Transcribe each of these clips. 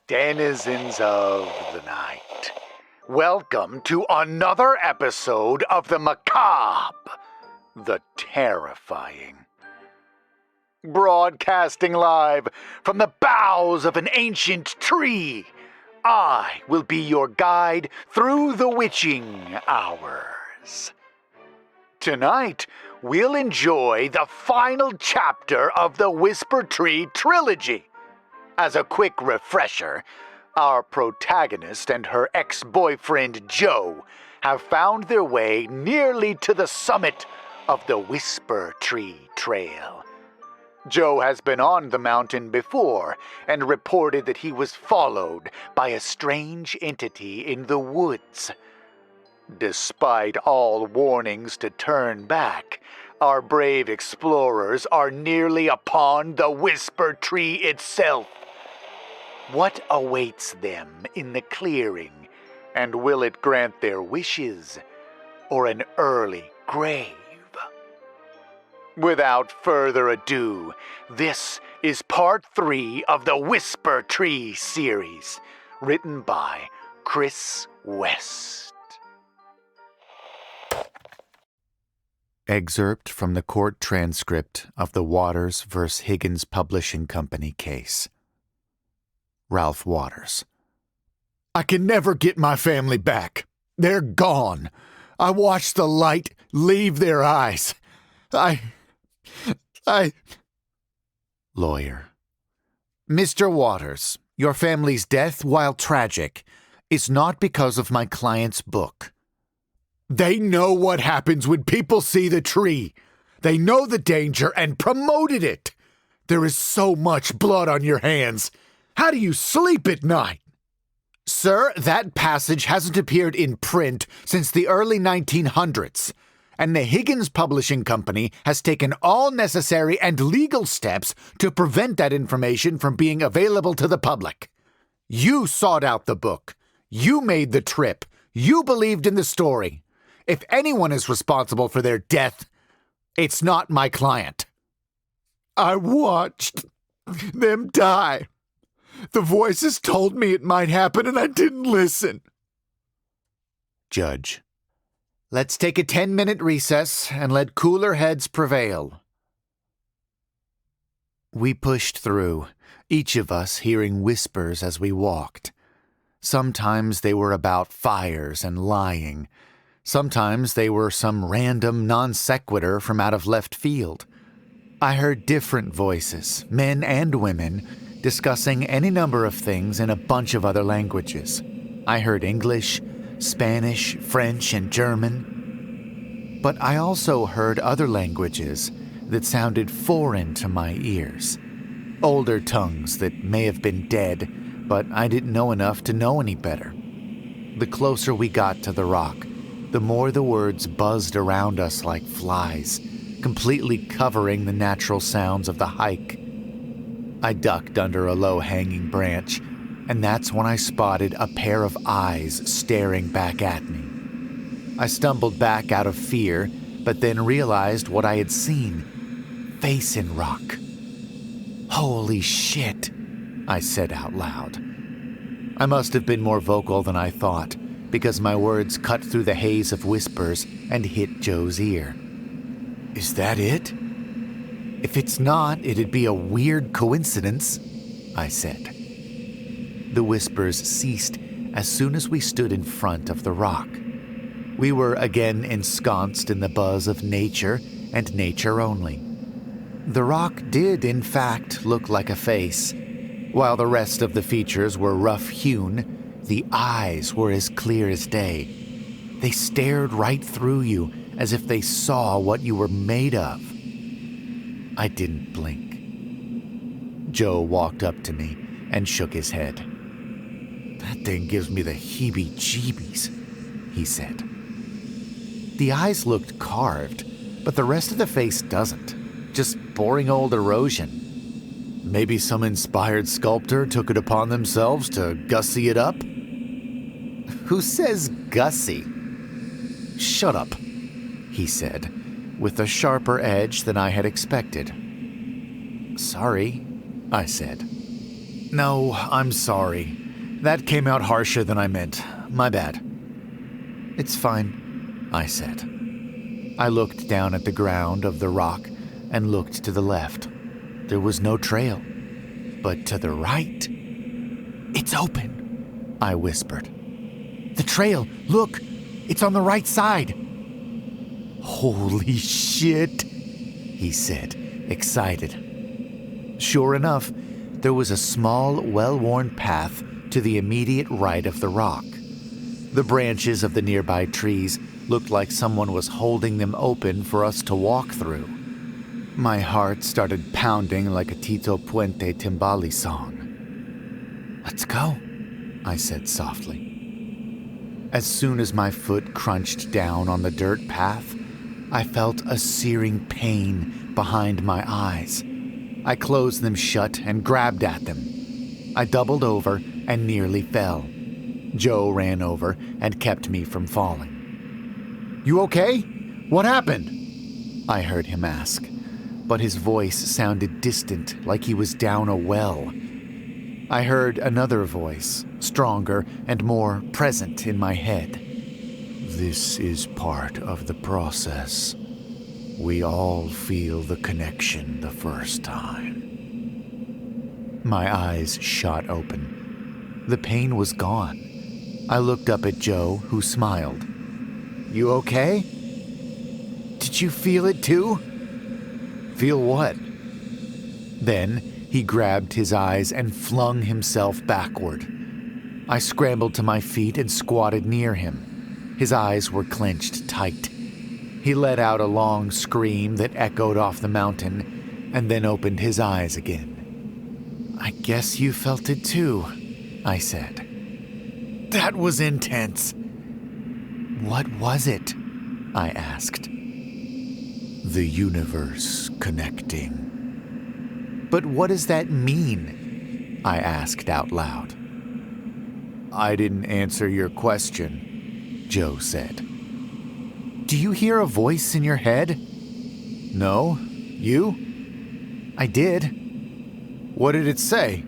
denizens of the night. Welcome to another episode of the macabre, the terrifying. Broadcasting live from the boughs of an ancient tree, I will be your guide through the witching hours. Tonight, we'll enjoy the final chapter of the Whisper Tree trilogy. As a quick refresher, our protagonist and her ex-boyfriend Joe have found their way nearly to the summit of the Whisper Tree Trail. Joe has been on the mountain before and reported that he was followed by a strange entity in the woods. Despite all warnings to turn back, our brave explorers are nearly upon the Whisper Tree itself. What awaits them in the clearing, and will it grant their wishes or an early grave? Without further ado, this is part 3 of the Whisper Tree series, written by Kris West. Excerpt from the court transcript of the Waters v. Higgins Publishing Company case. Ralph Waters. I can never get my family back. They're gone. I watched the light leave their eyes. Lawyer. Mr. Waters, your family's death, while tragic, is not because of my client's book. They know what happens when people see the tree. They know the danger and promoted it. There is so much blood on your hands. How do you sleep at night? Sir, that passage hasn't appeared in print since the early 1900s, and the Higgins Publishing Company has taken all necessary and legal steps to prevent that information from being available to the public. You sought out the book. You made the trip. You believed in the story. If anyone is responsible for their death, it's not my client. I watched them die. The voices told me it might happen, and I didn't listen. Judge. Let's take a 10-minute recess and let cooler heads prevail. We pushed through, each of us hearing whispers as we walked. Sometimes they were about fires and lying. Sometimes they were some random non sequitur from out of left field. I heard different voices, men and women, discussing any number of things in a bunch of other languages. I heard English, Spanish, French, and German. But I also heard other languages that sounded foreign to my ears. Older tongues that may have been dead, but I didn't know enough to know any better. The closer we got to the rock, the more the words buzzed around us like flies, completely covering the natural sounds of the hike. I ducked under a low-hanging branch, and that's when I spotted a pair of eyes staring back at me. I stumbled back out of fear, but then realized what I had seen. Face in rock. Holy shit, I said out loud. I must have been more vocal than I thought, because my words cut through the haze of whispers and hit Joe's ear. Is that it? If it's not, it'd be a weird coincidence, I said. The whispers ceased as soon as we stood in front of the rock. We were again ensconced in the buzz of nature and nature only. The rock did, in fact, look like a face. While the rest of the features were rough-hewn, the eyes were as clear as day. They stared right through you as if they saw what you were made of. I didn't blink. Joe walked up to me and shook his head. That thing gives me the heebie-jeebies, he said. The eyes looked carved, but the rest of the face doesn't. Just boring old erosion. Maybe some inspired sculptor took it upon themselves to gussy it up? Who says gussy? Shut up, he said, with a sharper edge than I had expected. Sorry, I said. No, I'm sorry. That came out harsher than I meant. My bad. It's fine, I said. I looked down at the ground of the rock and looked to the left. There was no trail. But to the right, it's open, I whispered. The trail, look, it's on the right side. Holy shit, he said, excited. Sure enough, there was a small, well-worn path to the immediate right of the rock. The branches of the nearby trees looked like someone was holding them open for us to walk through. My heart started pounding like a Tito Puente Timbali song. Let's go, I said softly. As soon as my foot crunched down on the dirt path, I felt a searing pain behind my eyes. I closed them shut and grabbed at them. I doubled over and nearly fell. Joe ran over and kept me from falling. You okay? What happened? I heard him ask, but his voice sounded distant, like he was down a well. I heard another voice, stronger and more present in my head. This is part of the process. We all feel the connection the first time. My eyes shot open. The pain was gone. I looked up at Joe, who smiled. You okay? Did you feel it too? Feel what? Then he grabbed his eyes and flung himself backward. I scrambled to my feet and squatted near him. His eyes were clenched tight. He let out a long scream that echoed off the mountain and then opened his eyes again. I guess you felt it too, I said. That was intense. What was it? I asked. The universe connecting. But what does that mean? I asked out loud. I didn't answer your question, Joe said. Do you hear a voice in your head? No. You? I did. What did it say?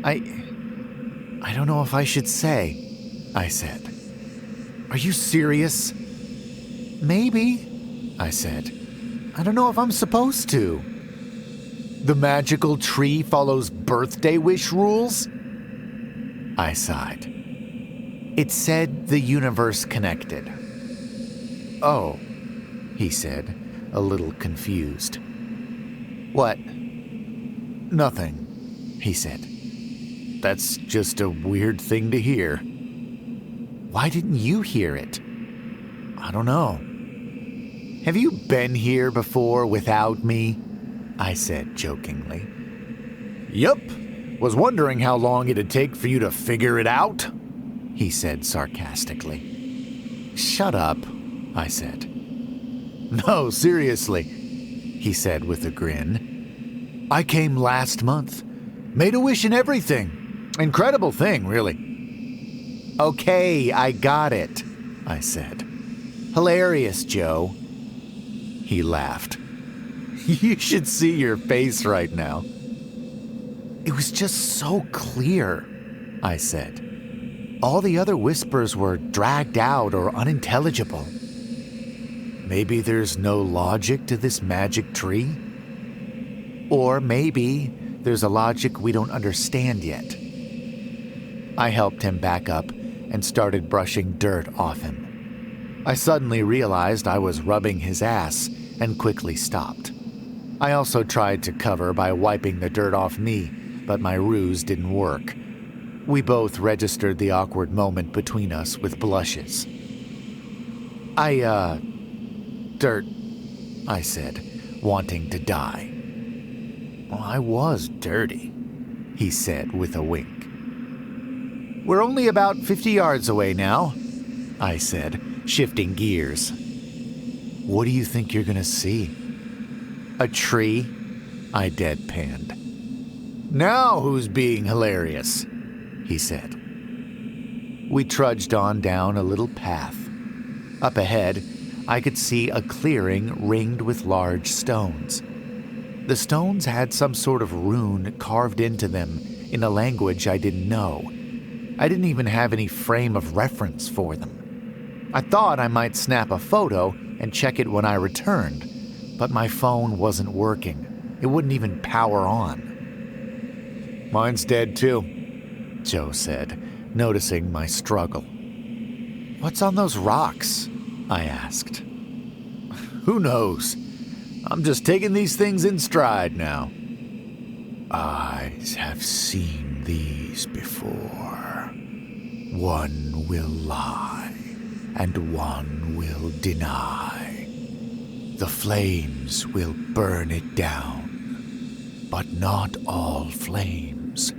I don't know if I should say, I said. Are you serious? Maybe, I said. I don't know if I'm supposed to. The magical tree follows birthday wish rules? I sighed. It said the universe connected. Oh, he said, a little confused. What? Nothing, he said. That's just a weird thing to hear. Why didn't you hear it? I don't know. Have you been here before without me? I said jokingly. Yup. Was wondering how long it'd take for you to figure it out, he said sarcastically. Shut up, I said. No, seriously, he said with a grin. I came last month. Made a wish and everything. Incredible thing, really. Okay, I got it, I said. Hilarious, Joe. He laughed. You should see your face right now. It was just so clear, I said. All the other whispers were dragged out or unintelligible. Maybe there's no logic to this magic tree? Or maybe there's a logic we don't understand yet. I helped him back up and started brushing dirt off him. I suddenly realized I was rubbing his ass and quickly stopped. I also tried to cover by wiping the dirt off me, but my ruse didn't work. We both registered the awkward moment between us with blushes. Dirt, I said, wanting to die. Well, I was dirty, he said with a wink. We're only about 50 yards away now, I said, shifting gears. What do you think you're gonna see? A tree, I deadpanned. Now who's being hilarious? He said. We trudged on down a little path. Up ahead, I could see a clearing ringed with large stones. The stones had some sort of rune carved into them in a language I didn't know. I didn't even have any frame of reference for them. I thought I might snap a photo and check it when I returned, but my phone wasn't working. It wouldn't even power on. "Mine's dead too," Joe said, noticing my struggle. "What's on those rocks?" I asked. "Who knows? I'm just taking these things in stride now." "Eyes have seen these before. One will lie, and one will deny. The flames will burn it down, but not all flames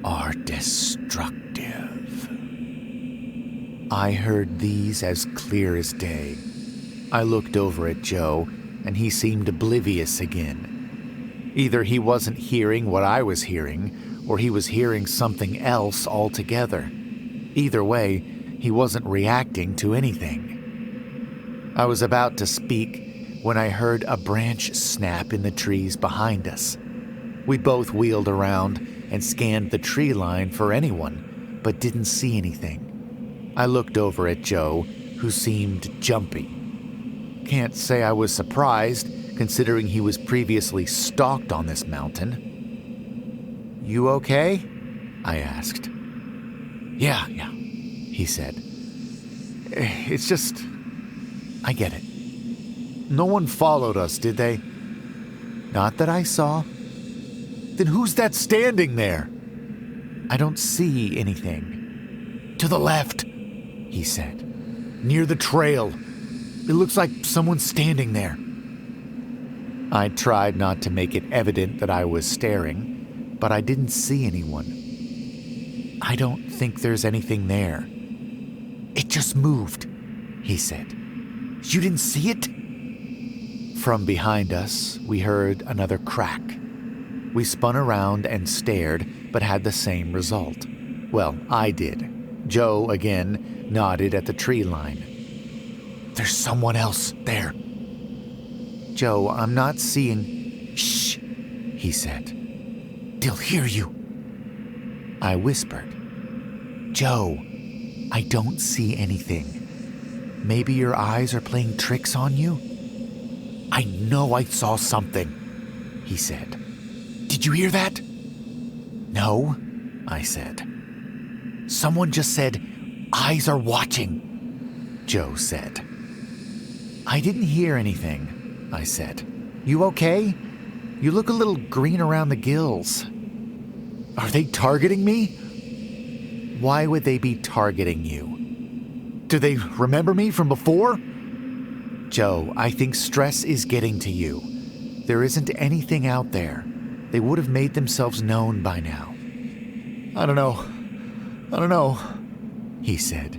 are destructive." I heard these as clear as day. I looked over at Joe, and he seemed oblivious again. Either he wasn't hearing what I was hearing, or he was hearing something else altogether. Either way, he wasn't reacting to anything. I was about to speak when I heard a branch snap in the trees behind us. We both wheeled around and scanned the tree line for anyone, but didn't see anything. I looked over at Joe, who seemed jumpy. Can't say I was surprised, considering he was previously stalked on this mountain. "You okay?" I asked. Yeah, he said. "It's just... I get it. No one followed us, did they?" "Not that I saw." "Then who's that standing there?" "I don't see anything." "To the left," he said. "Near the trail. It looks like someone's standing there." I tried not to make it evident that I was staring, but I didn't see anyone. "I don't think there's anything there." "It just moved," he said. "You didn't see it?" From behind us, we heard another crack. We spun around and stared, but had the same result. Well, I did. Joe, again, nodded at the tree line. "There's someone else there." "Joe, I'm not seeing..." "Shh," he said. "They'll hear you." I whispered. "Joe, I don't see anything. Maybe your eyes are playing tricks on you?" "I know I saw something," he said. "Did you hear that?" "No," I said. "Someone just said, 'Eyes are watching,'" Joe said. "I didn't hear anything," I said. "You okay? You look a little green around the gills." "Are they targeting me?" "Why would they be targeting you?" "Do they remember me from before?" "Joe, I think stress is getting to you. There isn't anything out there. They would have made themselves known by now." I don't know, he said,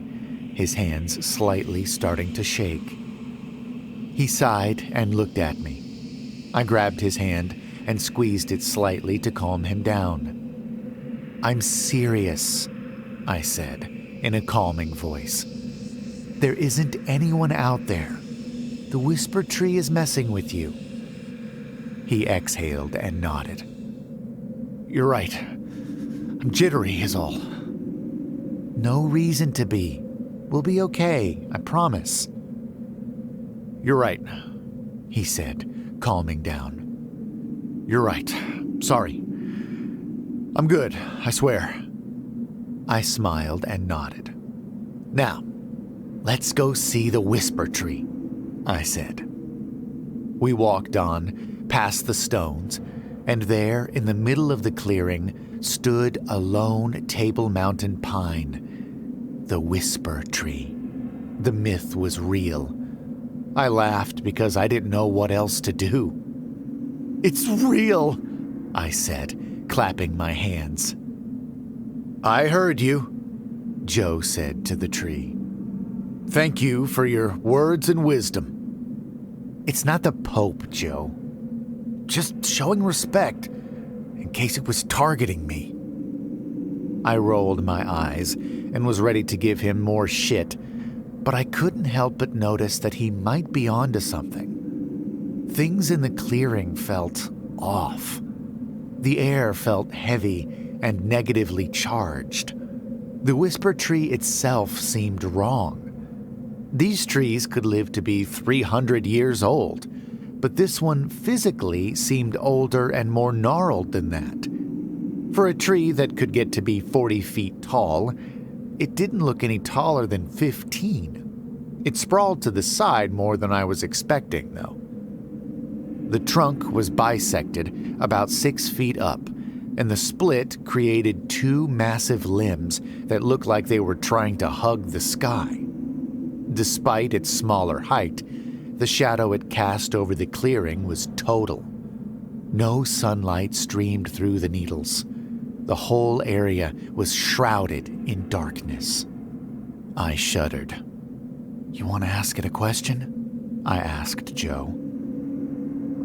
his hands slightly starting to shake. He sighed and looked at me. I grabbed his hand and squeezed it slightly to calm him down. "I'm serious," I said, in a calming voice. "There isn't anyone out there. The whisper tree is messing with you." He exhaled and nodded. "You're right. I'm jittery is all." "No reason to be. We'll be okay, I promise." "You're right," he said, calming down. "You're right. Sorry. I'm good, I swear." I smiled and nodded. "Now, let's go see the whisper tree," I said. We walked on, past the stones, and there, in the middle of the clearing, stood a lone Table Mountain pine. The whisper tree. The myth was real. I laughed because I didn't know what else to do. "It's real," I said, clapping my hands. "I heard you," Joe said to the tree. "Thank you for your words and wisdom." "It's not the Pope, Joe. Just showing respect, in case it was targeting me." I rolled my eyes and was ready to give him more shit, but I couldn't help but notice that he might be onto something. Things in the clearing felt off. The air felt heavy and negatively charged. The whisper tree itself seemed wrong. These trees could live to be 300 years old, but this one physically seemed older and more gnarled than that. For a tree that could get to be 40 feet tall, it didn't look any taller than 15. It sprawled to the side more than I was expecting, though. The trunk was bisected about 6 feet up, and the split created two massive limbs that looked like they were trying to hug the sky. Despite its smaller height, the shadow it cast over the clearing was total. No sunlight streamed through the needles. The whole area was shrouded in darkness. I shuddered. "You want to ask it a question?" I asked Joe.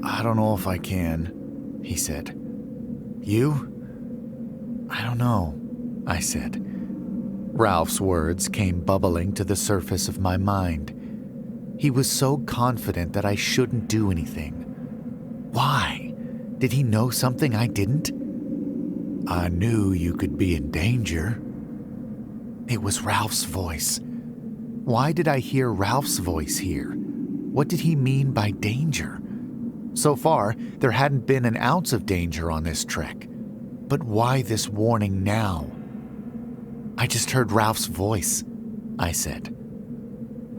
"I don't know if I can," he said. "You?" "I don't know," I said. Ralph's words came bubbling to the surface of my mind. He was so confident that I shouldn't do anything. Why? Did he know something I didn't? "I knew you could be in danger." It was Ralph's voice. Why did I hear Ralph's voice here? What did he mean by danger? So far, there hadn't been an ounce of danger on this trek. But why this warning now? "I just heard Ralph's voice," I said.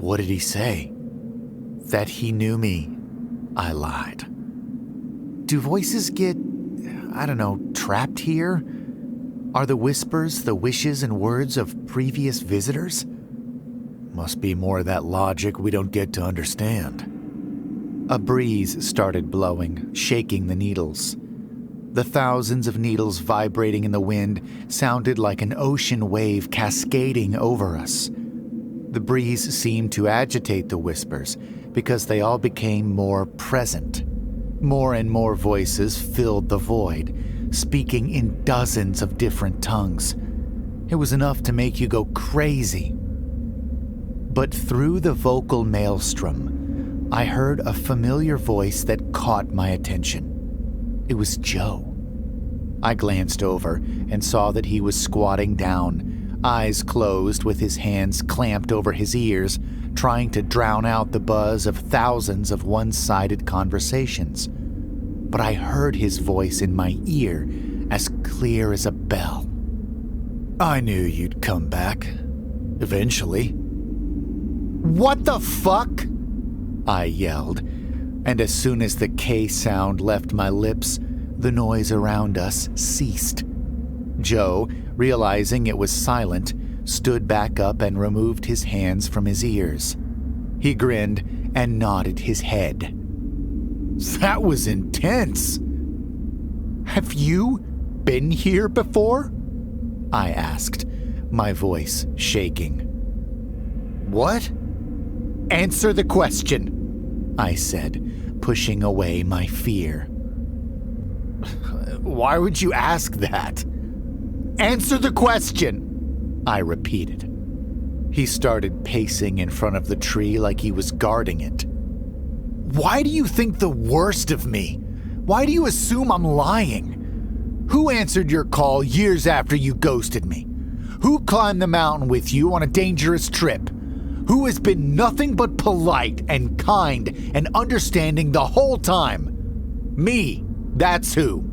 "What did he say?" "That he knew me," I lied. Do voices get, trapped here? Are the whispers the wishes and words of previous visitors? Must be more of that logic we don't get to understand. A breeze started blowing, shaking the needles. The thousands of needles vibrating in the wind sounded like an ocean wave cascading over us. The breeze seemed to agitate the whispers because they all became more present. More and more voices filled the void, speaking in dozens of different tongues. It was enough to make you go crazy. But through the vocal maelstrom, I heard a familiar voice that caught my attention. It was Joe. I glanced over and saw that he was squatting down, eyes closed with his hands clamped over his ears, trying to drown out the buzz of thousands of one-sided conversations. But I heard his voice in my ear as clear as a bell. "I knew you'd come back. Eventually." "What the fuck?" I yelled, and as soon as the K sound left my lips, the noise around us ceased. Joe, realizing it was silent, stood back up and removed his hands from his ears. He grinned and nodded his head. "That was intense." "Have you been here before?" I asked, my voice shaking. "What?" "Answer the question," I said, pushing away my fear. "Why would you ask that?" "Answer the question," I repeated. He started pacing in front of the tree like he was guarding it. "Why do you think the worst of me? Why do you assume I'm lying? Who answered your call years after you ghosted me? Who climbed the mountain with you on a dangerous trip? Who has been nothing but polite and kind and understanding the whole time? Me, that's who.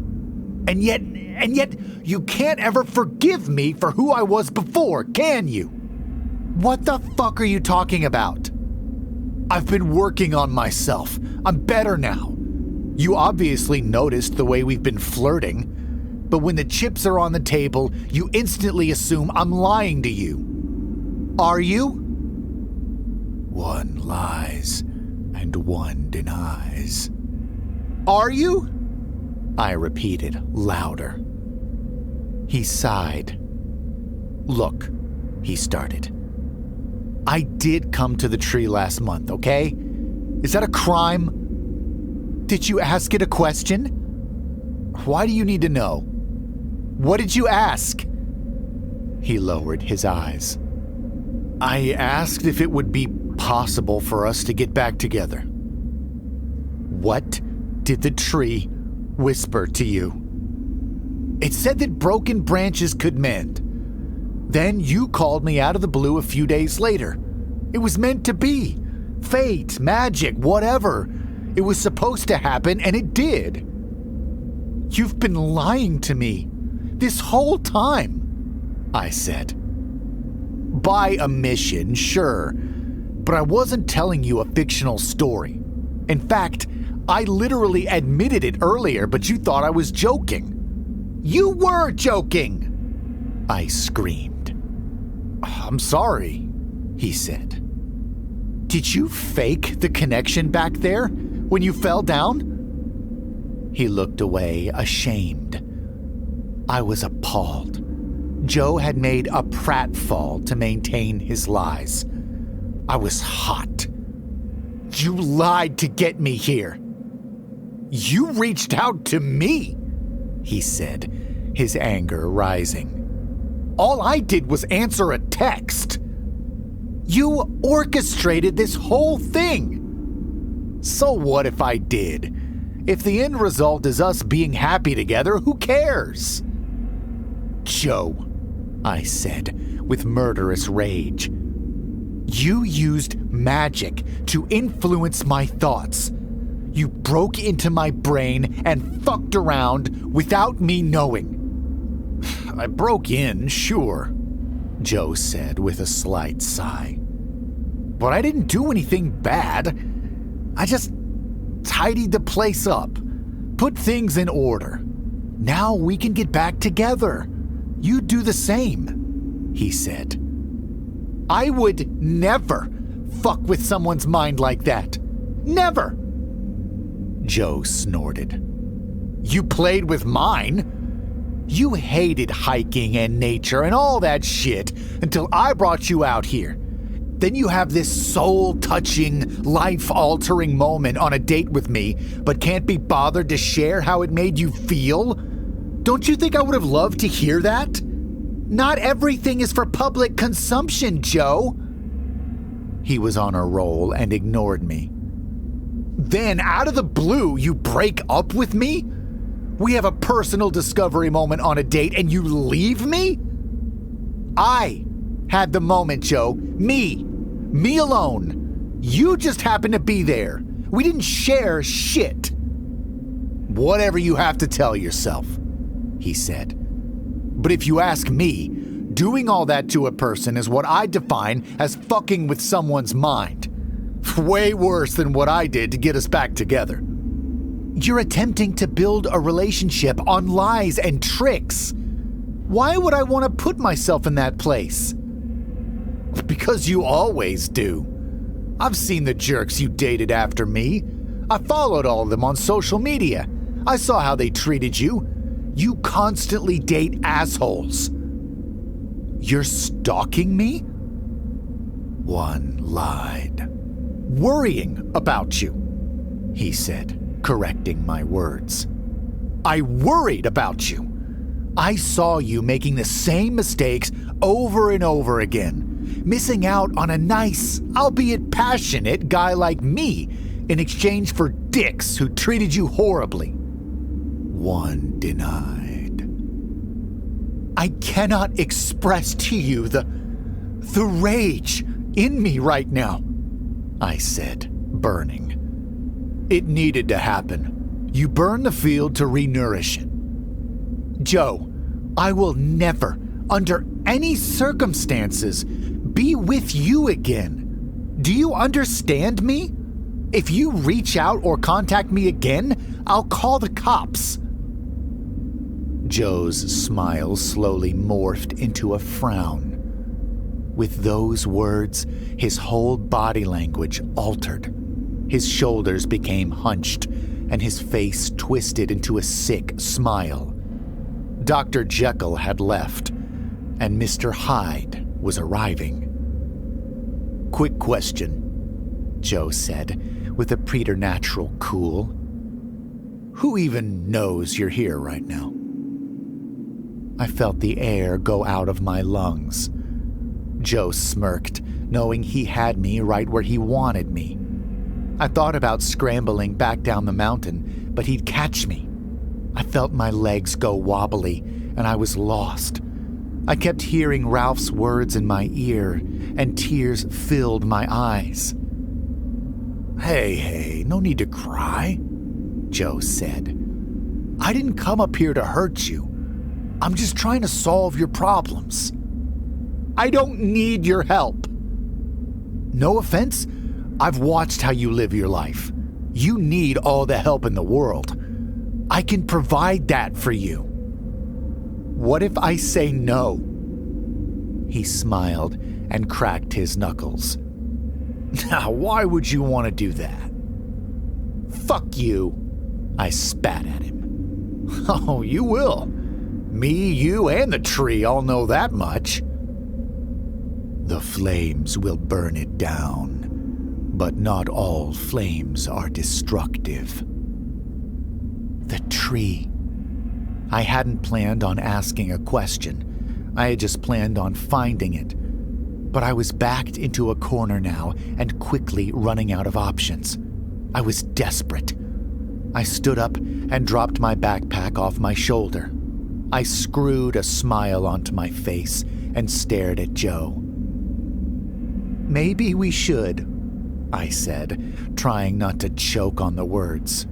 And yet you can't ever forgive me for who I was before, can you? What the fuck are you talking about? I've been working on myself. I'm better now. You obviously noticed the way we've been flirting, but when the chips are on the table, you instantly assume I'm lying to you. Are you? One lies and one denies. Are you? I repeated louder. He sighed. Look, he started. I did come to the tree last month, okay? Is that a crime? Did you ask it a question? Why do you need to know? What did you ask? He lowered his eyes. I asked if it would be possible for us to get back together. What did the tree whisper to you? It said that broken branches could mend. Then you called me out of the blue a few days later. It was meant to be. Fate, magic, whatever. It was supposed to happen, and it did. You've been lying to me this whole time, I said. By omission, sure, but I wasn't telling you a fictional story. In fact, I literally admitted it earlier, but you thought I was joking. You were joking, I screamed. I'm sorry, he said. Did you fake the connection back there when you fell down? He looked away, ashamed. I was appalled. Joe had made a pratfall to maintain his lies. I was hot. You lied to get me here. You reached out to me, he said, his anger rising. All I did was answer a text. You orchestrated this whole thing. So what if I did? If the end result is us being happy together, who cares? Joe, I said, with murderous rage. You used magic to influence my thoughts. You broke into my brain and fucked around without me knowing. I broke in, sure, Joe said with a slight sigh. But I didn't do anything bad. I just tidied the place up, put things in order. Now we can get back together. You do the same, he said. I would never fuck with someone's mind like that. Never. Joe snorted. You played with mine. You hated hiking and nature and all that shit until I brought you out here. Then you have this soul-touching, life-altering moment on a date with me, but can't be bothered to share how it made you feel? Don't you think I would have loved to hear that? Not everything is for public consumption, Joe. He was on a roll and ignored me. Then, out of the blue, you break up with me? We have a personal discovery moment on a date and you leave me? I had the moment, Joe. Me alone. You just happened to be there. We didn't share shit. Whatever you have to tell yourself, he said. But if you ask me, doing all that to a person is what I define as fucking with someone's mind. Way worse than what I did to get us back together. You're attempting to build a relationship on lies and tricks. Why would I want to put myself in that place? Because you always do. I've seen the jerks you dated after me. I followed all of them on social media. I saw how they treated you. You constantly date assholes. You're stalking me? One lied. Worrying about you, he said, correcting my words. I worried about you. I saw you making the same mistakes over and over again, missing out on a nice, albeit passionate guy like me in exchange for dicks who treated you horribly. One denied. I cannot express to you the rage in me right now, I said, burning. It needed to happen. You burn the field to re-nourish it. Joe, I will never, under any circumstances, be with you again. Do you understand me? If you reach out or contact me again, I'll call the cops. Joe's smile slowly morphed into a frown. With those words, his whole body language altered. His shoulders became hunched, and his face twisted into a sick smile. Dr. Jekyll had left, and Mr. Hyde was arriving. Quick question, Joe said, with a preternatural cool. Who even knows you're here right now? I felt the air go out of my lungs. Joe smirked, knowing he had me right where he wanted me. I thought about scrambling back down the mountain, but he'd catch me. I felt my legs go wobbly, and I was lost. I kept hearing Ralph's words in my ear, and tears filled my eyes. Hey, no need to cry, Joe said. I didn't come up here to hurt you. I'm just trying to solve your problems. I don't need your help. No offense, I've watched how you live your life. You need all the help in the world. I can provide that for you. What if I say no? He smiled and cracked his knuckles. Now, why would you want to do that? Fuck you, I spat at him. Oh, you will. Me, you, and the tree all know that much. The flames will burn it down, but not all flames are destructive. The tree. I hadn't planned on asking a question. I had just planned on finding it. But I was backed into a corner now and quickly running out of options. I was desperate. I stood up and dropped my backpack off my shoulder. I screwed a smile onto my face and stared at Joe. Maybe we should, I said, trying not to choke on the words.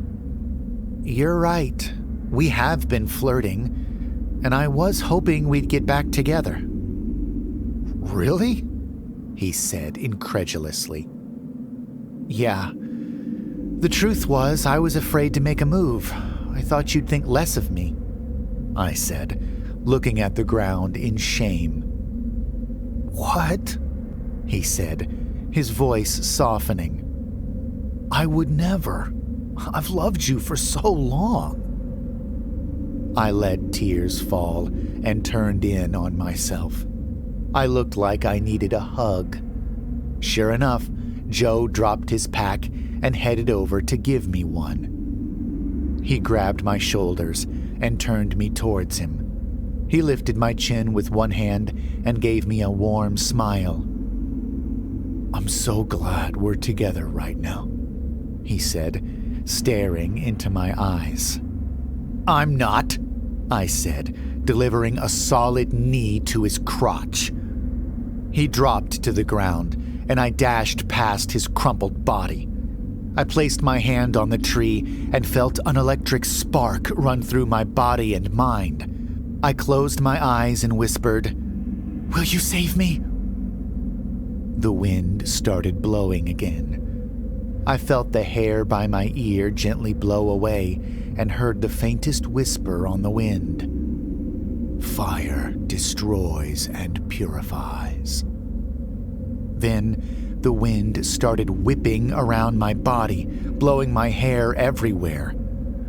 You're right. We have been flirting, and I was hoping we'd get back together. Really? He said incredulously. Yeah. The truth was, I was afraid to make a move. I thought you'd think less of me, I said, looking at the ground in shame. What? He said, his voice softening. I would never. I've loved you for so long. I let tears fall and turned in on myself. I looked like I needed a hug. Sure enough, Joe dropped his pack and headed over to give me one. He grabbed my shoulders and turned me towards him. He lifted my chin with one hand and gave me a warm smile. I'm so glad we're together right now, he said, staring into my eyes. I'm not, I said, delivering a solid knee to his crotch. He dropped to the ground, and I dashed past his crumpled body. I placed my hand on the tree and felt an electric spark run through my body and mind. I closed my eyes and whispered, Will you save me? The wind started blowing again. I felt the hair by my ear gently blow away and heard the faintest whisper on the wind. Fire destroys and purifies. Then the wind started whipping around my body, blowing my hair everywhere.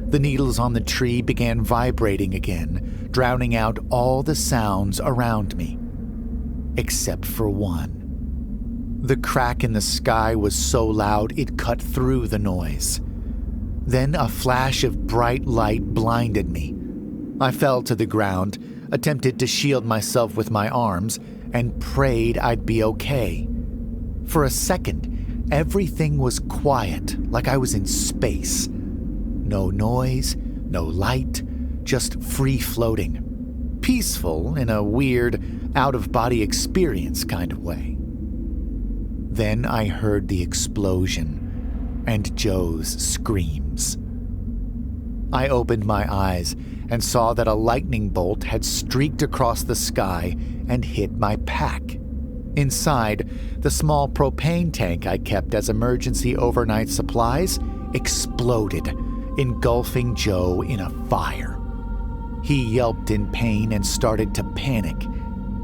The needles on the tree began vibrating again, drowning out all the sounds around me. Except for one. The crack in the sky was so loud it cut through the noise. Then a flash of bright light blinded me. I fell to the ground, attempted to shield myself with my arms, and prayed I'd be okay. For a second, everything was quiet, like I was in space. No noise, no light, just free-floating. Peaceful in a weird, out-of-body experience kind of way. Then I heard the explosion and Joe's screams. I opened my eyes and saw that a lightning bolt had streaked across the sky and hit my pack. Inside, the small propane tank I kept as emergency overnight supplies exploded, engulfing Joe in a fire. He yelped in pain and started to panic.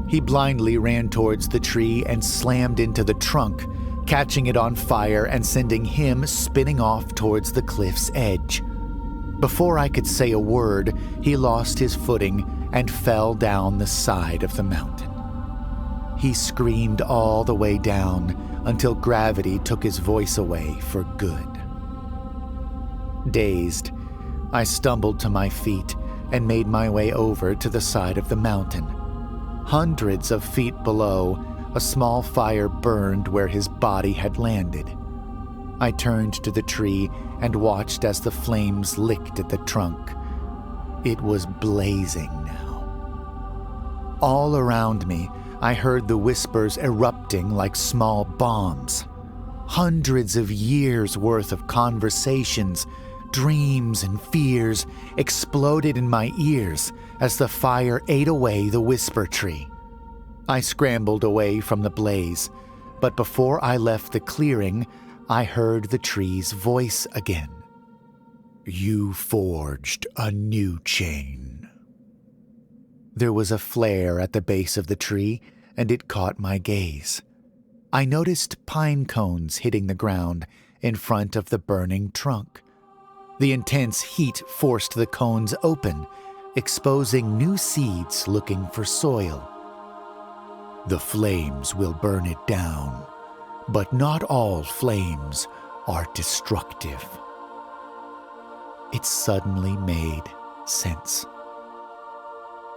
He blindly ran towards the tree and slammed into the trunk, catching it on fire and sending him spinning off towards the cliff's edge. Before I could say a word, he lost his footing and fell down the side of the mountain. He screamed all the way down until gravity took his voice away for good. Dazed, I stumbled to my feet and made my way over to the side of the mountain. Hundreds of feet below, a small fire burned where his body had landed. I turned to the tree and watched as the flames licked at the trunk. It was blazing now. All around me, I heard the whispers erupting like small bombs. Hundreds of years' worth of conversations, dreams, and fears exploded in my ears as the fire ate away the whisper tree. I scrambled away from the blaze, but before I left the clearing, I heard the tree's voice again. You forged a new chain. There was a flare at the base of the tree, and it caught my gaze. I noticed pine cones hitting the ground in front of the burning trunk. The intense heat forced the cones open, exposing new seeds looking for soil. The flames will burn it down, but not all flames are destructive. It suddenly made sense.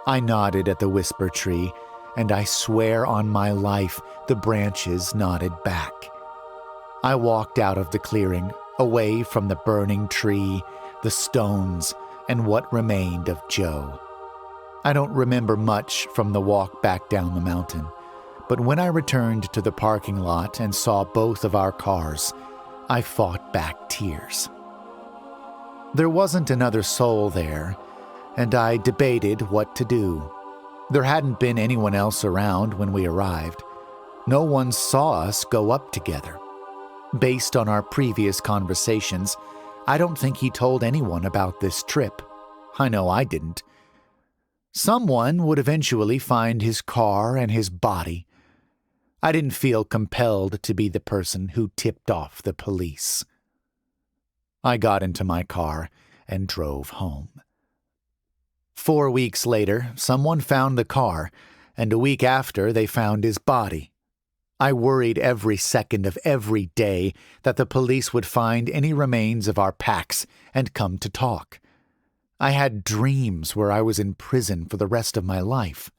I nodded at the whisper tree, and I swear on my life the branches nodded back. I walked out of the clearing, away from the burning tree, the stones, and what remained of Joe. I don't remember much from the walk back down the mountain, but when I returned to the parking lot and saw both of our cars, I fought back tears. There wasn't another soul there, and I debated what to do. There hadn't been anyone else around when we arrived. No one saw us go up together. Based on our previous conversations, I don't think he told anyone about this trip. I know I didn't. Someone would eventually find his car and his body. I didn't feel compelled to be the person who tipped off the police. I got into my car and drove home. 4 weeks later, someone found the car, and a week after, they found his body. I worried every second of every day that the police would find any remains of our packs and come to talk. I had dreams where I was in prison for the rest of my life.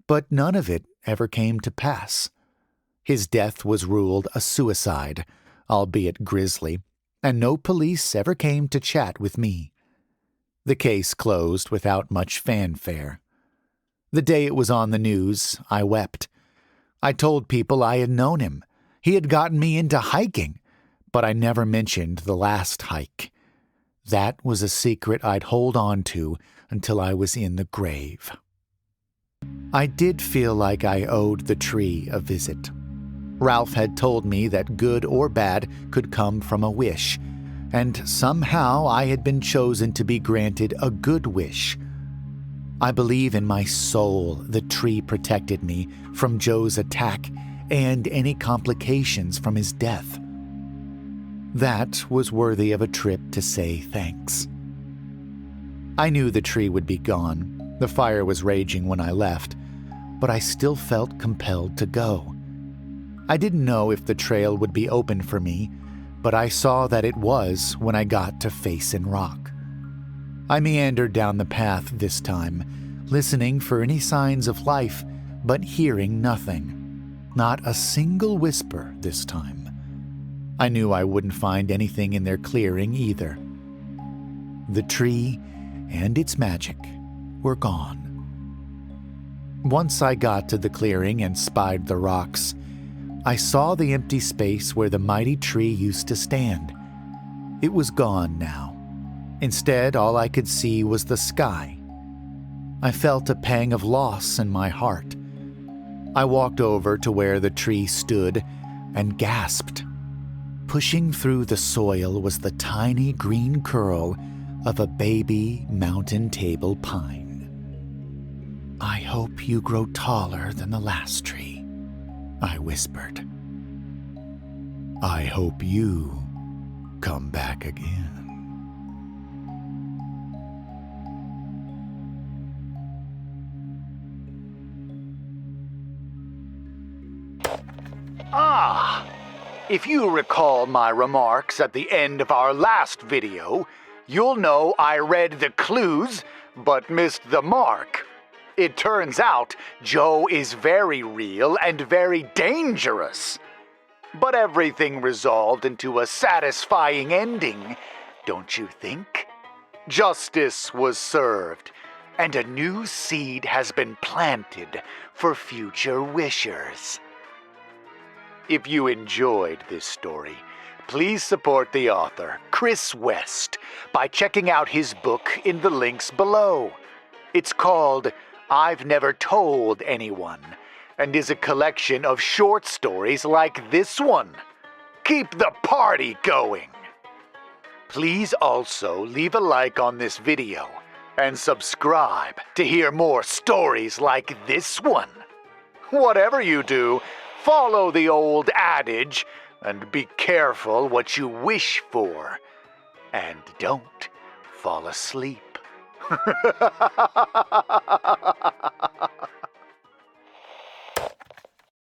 But none of it ever came to pass. His death was ruled a suicide, albeit grisly, and no police ever came to chat with me. The case closed without much fanfare. The day it was on the news, I wept. I told people I had known him. He had gotten me into hiking, but I never mentioned the last hike. That was a secret I'd hold on to until I was in the grave. I did feel like I owed the tree a visit. Ralph had told me that good or bad could come from a wish, and somehow I had been chosen to be granted a good wish. I believe in my soul the tree protected me from Joe's attack and any complications from his death. That was worthy of a trip to say thanks. I knew the tree would be gone. The fire was raging when I left, but I still felt compelled to go. I didn't know if the trail would be open for me, but I saw that it was when I got to Facin' Rock. I meandered down the path this time, listening for any signs of life, but hearing nothing. Not a single whisper this time. I knew I wouldn't find anything in their clearing either. The tree and its magic were gone. Once I got to the clearing and spied the rocks, I saw the empty space where the mighty tree used to stand. It was gone now. Instead, all I could see was the sky. I felt a pang of loss in my heart. I walked over to where the tree stood and gasped. Pushing through the soil was the tiny green curl of a baby mountain table pine. I hope you grow taller than the last tree, I whispered. I hope you come back again. If you recall my remarks at the end of our last video, you'll know I read the clues but missed the mark. It turns out Joe is very real and very dangerous. But everything resolved into a satisfying ending, don't you think? Justice was served, and a new seed has been planted for future wishers. If you enjoyed this story, please support the author, Kris West, by checking out his book in the links below. It's called I've Never Told Anyone, and is a collection of short stories like this one. Keep the party going! Please also leave a like on this video and subscribe to hear more stories like this one. Whatever you do, follow the old adage and be careful what you wish for. And don't fall asleep.